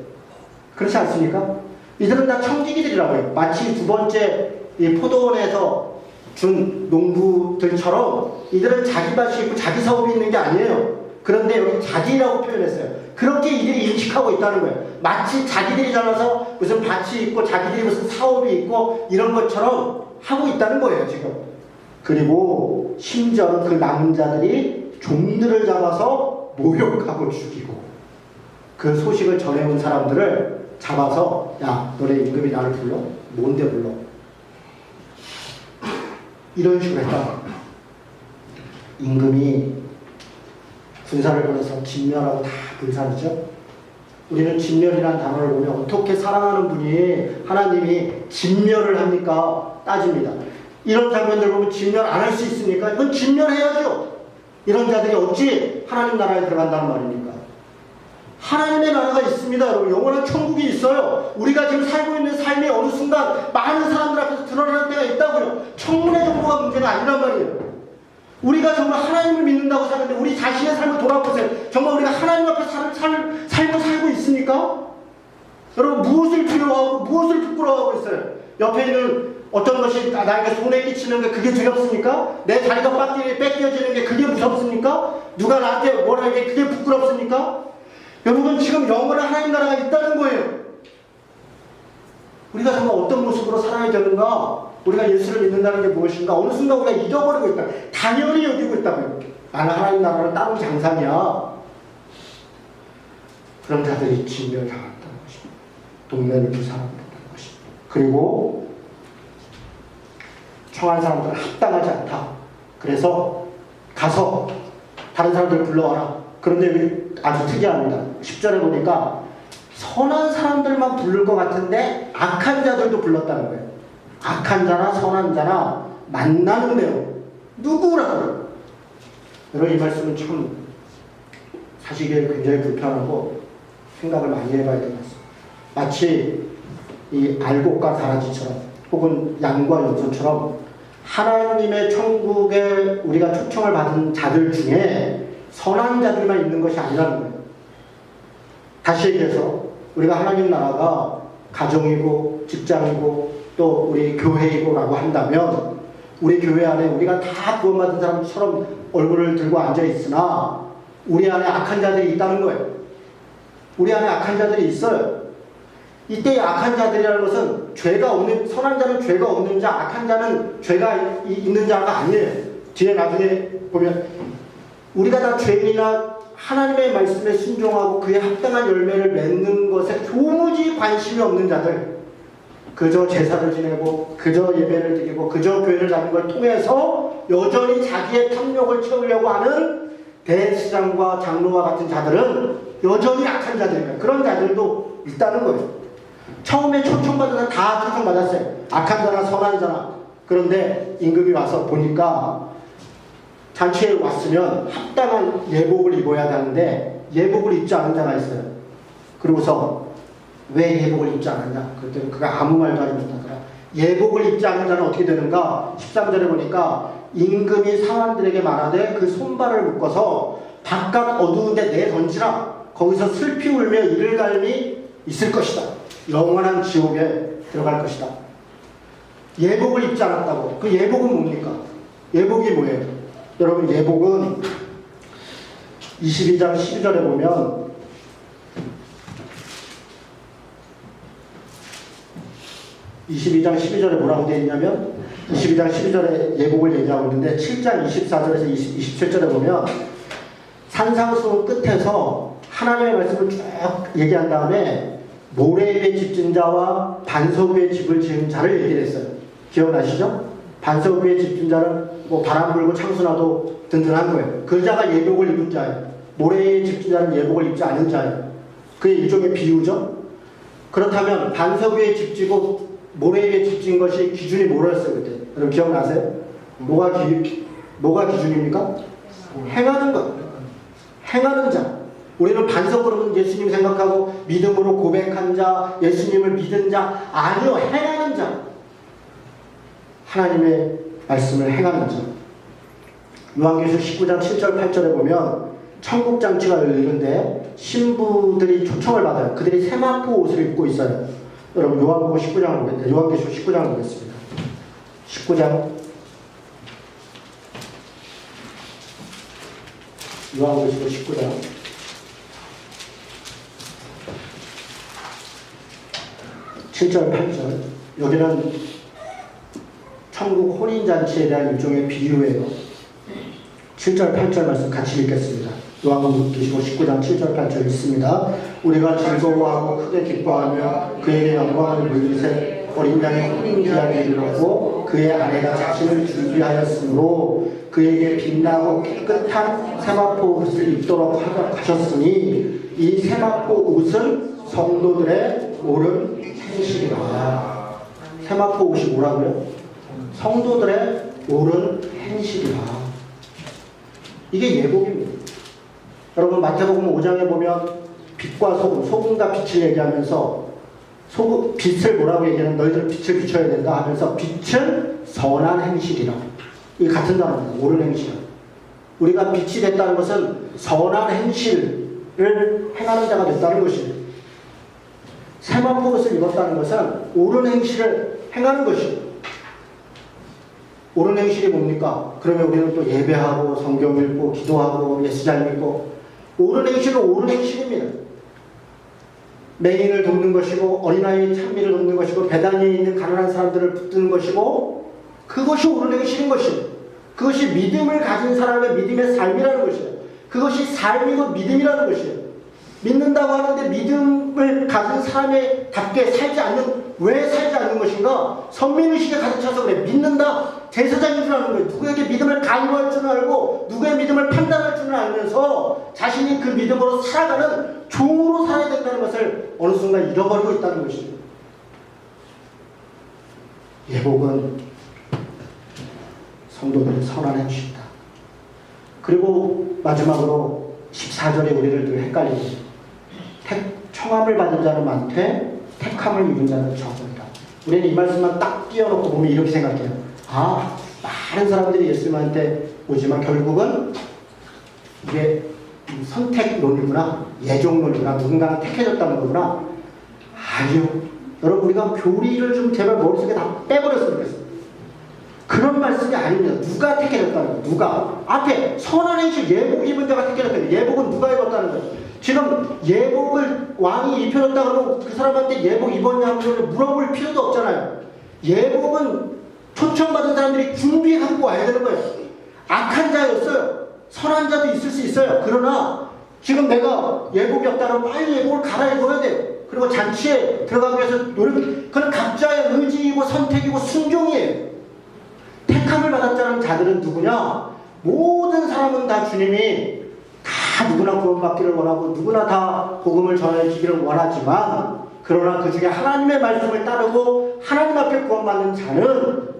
Speaker 1: 그렇지 않습니까? 이들은 다 청지기들이라고 해요. 마치 두 번째 이 포도원에서 준 농부들처럼 이들은 자기 밭이 있고 자기 사업이 있는 게 아니에요. 그런데 여기 자기라고 표현했어요. 그렇게 이들이 인식하고 있다는 거예요. 마치 자기들이 잘나서 무슨 밭이 있고 자기들이 무슨 사업이 있고 이런 것처럼 하고 있다는 거예요, 지금. 그리고 심지어는 그 남은 자들이 종들을 잡아서 모욕하고 죽이고 그 소식을 전해온 사람들을 잡아서 야, 너네 임금이 나를 불러? 뭔데 불러? 이런 식으로 했다. 임금이 군사를 보내서 진멸하고 다 불살이죠. 우리는 진멸이라는 단어를 보면 어떻게 사랑하는 분이 하나님이 진멸을 합니까? 따집니다. 이런 장면들 보면 진멸 안 할 수 있습니까? 이건 진멸해야죠. 이런 자들이 어찌 하나님 나라에 들어간다는 말입니까? 하나님의 나라가 있습니다, 여러분. 영원한 천국이 있어요. 우리가 지금 살고 있는 삶이 어느 순간 많은 사람들 앞에서 드러날 때가 있다고요. 청문회 정도가 문제가 아니란 말이에요. 우리가 정말 하나님을 믿는다고 사는데 우리 자신의 삶을 돌아보세요. 정말 우리가 하나님 앞에 삶을 살고 있습니까? 여러분 무엇을 두려워하고 무엇을 부끄러워하고 있어요? 옆에 있는 어떤 것이 나에게 손해 끼치는 게 그게 두렵습니까? 내 자리가 뺏겨지는 게 그게 무섭습니까? 누가 나한테 뭐라 하는 게 그게 부끄럽습니까? 여러분 지금 영원한 하나님 나라가 있다는 거예요. 우리가 정말 어떤 모습으로 살아야 되는가? 우리가 예수를 믿는다는 게 무엇인가? 어느 순간 우리가 잊어버리고 있다. 당연히 여기고 있다고요. 나는 하나님 나라는 다른 장상이야. 그런 자들이 진멸당했다는 것입니다. 동네를 부사람했다는 것입니다. 그리고 청한 사람들은 합당하지 않다. 그래서 가서 다른 사람들을 불러와라. 그런데 여기 아주 특이합니다. 10절에 보니까 선한 사람들만 부를 것 같은데 악한 자들도 불렀다는 거예요. 악한 자나 선한 자나 만나는 내용 누구라고요? 여러분 이 말씀은 참 사실 굉장히 불편하고 생각을 많이 해봐야 되는 것같습니다. 마치 이 알곡과 가라지처럼 혹은 양과 염소처럼 하나님의 천국에 우리가 초청을 받은 자들 중에 선한 자들만 있는 것이 아니라는 거예요. 다시 얘기해서 우리가 하나님 나라가 가정이고 직장이고 또 우리 교회이고 라고 한다면 우리 교회 안에 우리가 다 구원받은 사람처럼 얼굴을 들고 앉아 있으나 우리 안에 악한 자들이 있다는 거예요. 우리 안에 악한 자들이 있어요. 이때 악한 자들이라는 것은 죄가 없는, 선한 자는 죄가 없는 자, 악한 자는 죄가 있는 자가 아니에요. 뒤에 나중에 보면 우리가 다 죄인이나 하나님의 말씀에 순종하고 그에 합당한 열매를 맺는 것에 도무지 관심이 없는 자들, 그저 제사를 지내고 그저 예배를 드리고 그저 교회를 다니는 걸 통해서 여전히 자기의 탐욕을 채우려고 하는 대제사장과 장로와 같은 자들은 여전히 악한 자들입니다. 그런 자들도 있다는 거예요. 처음에 초청받은 사람 다 초청받았어요. 악한 자나 선한 자나. 그런데 임금이 와서 보니까 잔치에 왔으면 합당한 예복을 입어야 하는데 예복을 입지 않은 자가 있어요. 그러고서 왜 예복을 입지 않았냐? 그랬더니 그가 아무 말도 하지 못하더라. 예복을 입지 않은 자는 어떻게 되는가? 13절에 보니까 임금이 사람들에게 말하되 그 손발을 묶어서 바깥 어두운데 내던지라. 거기서 슬피 울며 이를 갈미 있을 것이다. 영원한 지옥에 들어갈 것이다. 예복을 입지 않았다고. 그 예복은 뭡니까? 예복이 뭐예요? 여러분 예복은 22장 12절에 보면 뭐라고 되어 있냐면 22장 12절에 예복을 얘기하고 있는데 7장 24절에서 27절에 보면 산상수훈 끝에서 하나님의 말씀을 쭉 얘기한 다음에 모래 위에 집 진 자와 반석 위에 집을 지은 자를 얘기를 했어요. 기억나시죠? 반석 위에 집 진 자는 뭐 바람 불고 창수나도 든든한 거예요. 그 자가 예복을 입은 자예요. 모래 위에 집 진 자는 예복을 입지 않은 자예요. 그게 일종의 비유죠. 그렇다면 반석 위에 집 지고 모래 위에 집 진 것이 기준이 뭐였어요 그때? 여러분 기억나세요? 뭐가 기준입니까? 행하는 것. 행하는 자. 우리는 반석으로는 예수님 생각하고 믿음으로 고백한 자, 예수님을 믿은 자, 아니요, 행하는 자. 하나님의 말씀을 행하는 자. 요한계시록 19장 7절 8절에 보면 천국장치가 열리는데 신부들이 초청을 받아요. 그들이 세마포 옷을 입고 있어요. 여러분 요한복음 19장을 보겠습니다. 요한계시록 19장을 보겠습니다. 19장 요한계시록 19장 7절 8절 여기는 천국 혼인잔치에 대한 일종의 비유예요. 7절 8절 말씀 같이 읽겠습니다. 요한계시록 19장 7절 8절 있습니다. 우리가 즐거워하고 크게 기뻐하며 그에게 영광을 돌리세 어린 양의 혼인 기한에 이르렀고 그의 아내가 자신을 준비하였으므로 그에게 빛나고 깨끗한 세마포 옷을 입도록 하셨으니 이 세마포 옷은 성도들의 옳은 행실이라. 세마포 옷이 뭐라고요? 성도들의 옳은 행실이라. 이게 예복입니다. 여러분 마태복음 5장에 보면 빛과 소금, 소금과 빛을 얘기하면서 빛을 뭐라고 얘기하는 너희들 빛을 비춰야 된다 하면서 빛은 선한 행실이라. 이 같은 단어입니다. 옳은 행실. 우리가 빛이 됐다는 것은 선한 행실을 행하는 자가 됐다는 것이에요. 세마포 옷을 입었다는 것은 옳은 행실을 행하는 것이에요. 옳은 행실이 뭡니까? 그러면 우리는 또 예배하고 성경 읽고 기도하고 예수장 믿고 옳은 행실은 옳은 행실입니다. 맹인을 돕는 것이고 어린아이의 찬미를 돕는 것이고 배단위에 있는 가난한 사람들을 붙드는 것이고 그것이 옳은 행실인 것이에요. 그것이 믿음을 가진 사람의 믿음의 삶이라는 것이에요. 그것이 삶이고 믿음이라는 것이에요. 믿는다고 하는데 믿음을 가진 사람의 답게 살지 않는, 왜 살지 않는 것인가? 선민의식에 가득 차서 그래. 믿는다. 제사장인 줄 아는 거예요. 누구에게 믿음을 강요할 줄은 알고 누구의 믿음을 판단할 줄은 알면서 자신이 그 믿음으로 살아가는 종으로 살아야 된다는 것을 어느 순간 잃어버리고 있다는 것입니다. 예복은 성도들의 선한 행실이다. 그리고 마지막으로 14절에 우리를 늘 헷갈리는 청함을 받은 자는 많되 택함을 입은 자는 적으리라. 우리는 이 말씀만 딱 띄워놓고 보면 이렇게 생각해요. 아, 많은 사람들이 예수님한테 오지만 결국은 이게 선택론이구나, 예종론이구나, 누군가가 택해졌다는 거구나. 아니요. 여러분, 우리가 교리를 좀 제발 머릿속에 다 빼버렸으면 좋겠어요. 그런 말씀이 아닙니다. 누가 택해졌다는 거예요. 누가. 앞에 선한 행실 예복 입은 자가 택해졌다는 거예요. 예복은 누가 입었다는 거예요. 지금 예복을 왕이 입혀줬다 그러고 그 사람한테 예복 입었냐고 물어볼 필요도 없잖아요. 예복은 초청받은 사람들이 준비해 갖고 와야 되는 거예요. 악한 자였어요. 선한 자도 있을 수 있어요. 그러나 지금 내가 예복이 없다면 빨리 예복을 갈아입어야 돼요. 그리고 잔치에 들어가기 위해서 그건 각자의 의지이고 선택이고 순종이에요. 택함을 받았다는 자들은 누구냐? 모든 사람은 다 주님이 다 누구나 구원받기를 원하고 누구나 다 복음을 전해주기를 원하지만 그러나 그 중에 하나님의 말씀을 따르고 하나님 앞에 구원받는 자는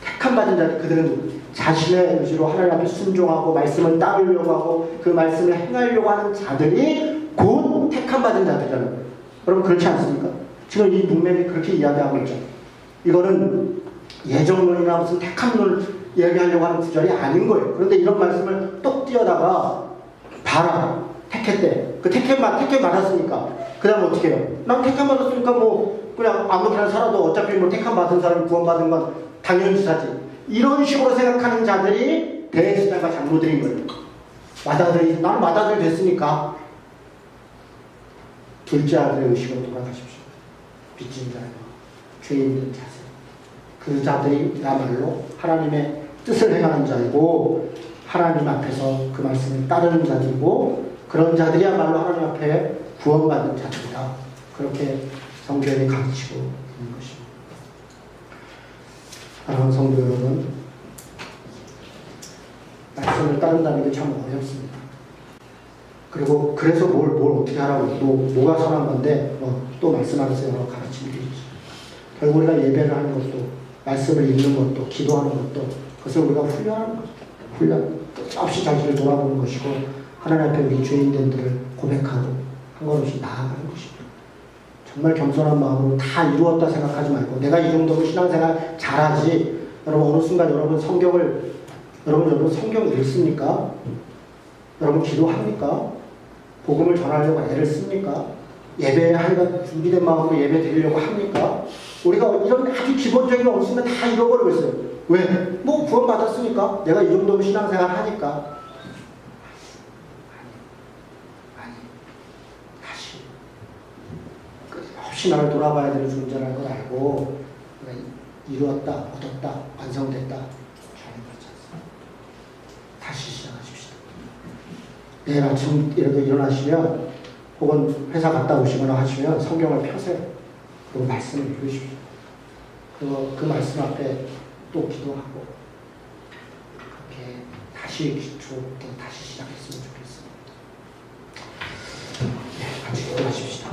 Speaker 1: 택함받은 자들, 그들은 자신의 의지로 하나님 앞에 순종하고 말씀을 따르려고 하고 그 말씀을 행하려고 하는 자들이 곧 택함받은 자들이라는 거예요. 여러분 그렇지 않습니까? 지금 이 문맥이 그렇게 이야기하고 있죠. 이거는 예정론이나 무슨 택함론을 얘기하려고 하는 구절이 아닌 거예요. 그런데 이런 말씀을 똑 띄어다가 봐라. 택했대. 그 택해 받았으니까. 그 다음 어떻게 해요? 난 택함 받았으니까 뭐 그냥 아무렇게나 살아도 어차피 뭐 택함 받은 사람이 구원받은 건 당연시사지. 이런 식으로 생각하는 자들이 대제사장과 장로들인 거예요. 나는 맏아들 됐으니까 둘째 아들의 의식으로 돌아가십시오. 빚진 자요, 죄 있는 자세. 그 자들이야말로 하나님의 뜻을 행하는 자이고 하나님 앞에서 그 말씀을 따르는 자들이고 그런 자들이야말로 하나님 앞에 구원받는 자들이다. 그렇게 성경이 가르치고 있는 것입니다. 사랑하는 성도 여러분, 말씀을 따른다는 게 참 어렵습니다. 그리고 그래서 뭘 어떻게 하라고 뭐가 선한 건데 또 말씀하면서 여러 가르침이 있죠. 결국 우리가 예배를 하는 것도 말씀을 읽는 것도 기도하는 것도 그것을 우리가 훈련하는 거죠. 훈련. 끝없이 자신을 돌아보는 것이고 하나님 앞에 우리 죄인들을 고백하고 한 걸음씩 나아가는 것입니다. 정말 겸손한 마음으로 다 이루었다 생각하지 말고 내가 이 정도로 신앙생활 잘하지. 여러분 어느 순간 여러분 성경 읽습니까? 여러분 기도합니까? 복음을 전하려고 애를 씁니까? 예배하니까 준비된 마음으로 예배 드리려고 합니까? 우리가 이런 아주 기본적인 어느 순간 다 잃어버리고 있어요. 왜? 뭐 구원 받았으니까 내가 이 정도면 신앙생활 하니까. 아니 다시 끝없이 나를 돌아봐야 되는 존재라는 걸 알고 내가 이루었다, 얻었다, 완성됐다 저는 그렇지 않습니다. 다시 시작하십시오. 내일 아침이라도 일어나시면 혹은 회사 갔다 오시거나 하시면 성경을 펴세요. 그리고 말씀을 읽으십시오. 그리고 그 말씀 앞에 또 기도하고 그렇게 다시 기초부터 다시 시작했으면 좋겠습니다. 네, 같이 기도하십시다.